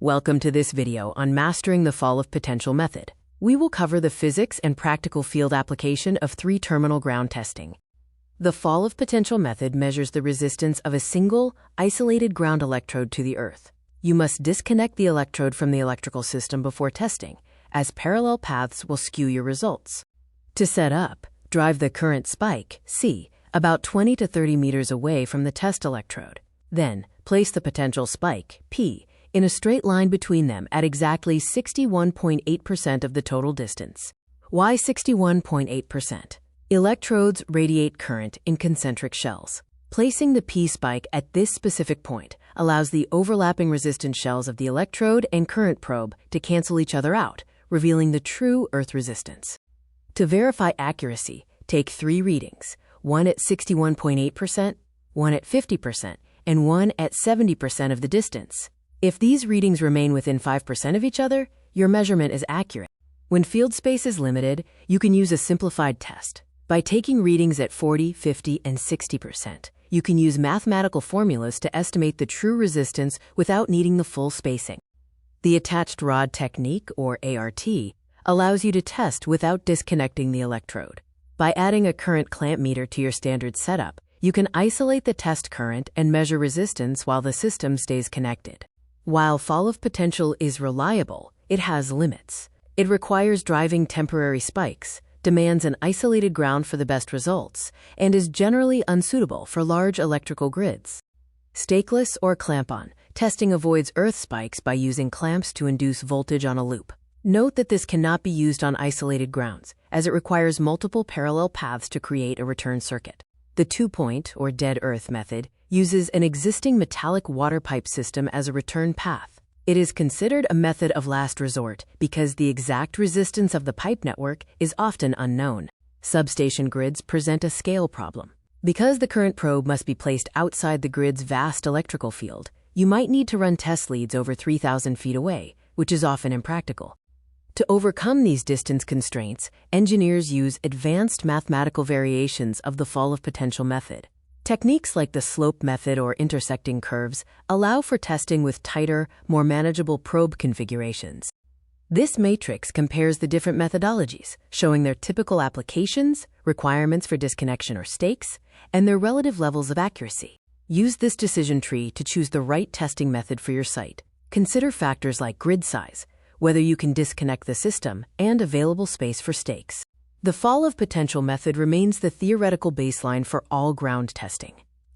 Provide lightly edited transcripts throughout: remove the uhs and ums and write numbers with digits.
Welcome to this video on mastering the fall of potential method. We will cover the physics and practical field application of three-terminal ground testing. The fall of potential method measures the resistance of a single, isolated ground electrode to the earth. You must disconnect the electrode from the electrical system before testing, as parallel paths will skew your results. To set up, drive the current spike, C, about 20 to 30 meters away from the test electrode. Then, place the potential spike, P, in a straight line between them at exactly 61.8% of the total distance. Why 61.8%? Electrodes radiate current in concentric shells. Placing the P spike at this specific point allows the overlapping resistance shells of the electrode and current probe to cancel each other out, revealing the true earth resistance. To verify accuracy, take 3 readings, one at 61.8%, one at 50%, and one at 70% of the distance. If these readings remain within 5% of each other, your measurement is accurate. When field space is limited, you can use a simplified test. By taking readings at 40, 50, and 60%, you can use mathematical formulas to estimate the true resistance without needing the full spacing. The attached rod technique, or ART, allows you to test without disconnecting the electrode. By adding a current clamp meter to your standard setup, you can isolate the test current and measure resistance while the system stays connected. While fall of potential is reliable, it has limits. It requires driving temporary spikes, demands an isolated ground for the best results, and is generally unsuitable for large electrical grids. Stakeless or clamp-on testing avoids earth spikes by using clamps to induce voltage on a loop. Note that this cannot be used on isolated grounds, as it requires multiple parallel paths to create a return circuit. The two-point, or dead earth method, uses an existing metallic water pipe system as a return path. It is considered a method of last resort because the exact resistance of the pipe network is often unknown. Substation grids present a scale problem. Because the current probe must be placed outside the grid's vast electrical field, you might need to run test leads over 3,000 feet away, which is often impractical. To overcome these distance constraints, engineers use advanced mathematical variations of the fall of potential method. Techniques like the slope method or intersecting curves allow for testing with tighter, more manageable probe configurations. This matrix compares the different methodologies, showing their typical applications, requirements for disconnection or stakes, and their relative levels of accuracy. Use this decision tree to choose the right testing method for your site. Consider factors like grid size, whether you can disconnect the system, and available space for stakes. The fall of potential method remains the theoretical baseline for all ground testing.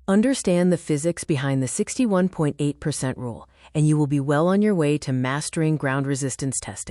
Understand the physics behind the 61.8% rule, and you will be well on your way to mastering ground resistance testing.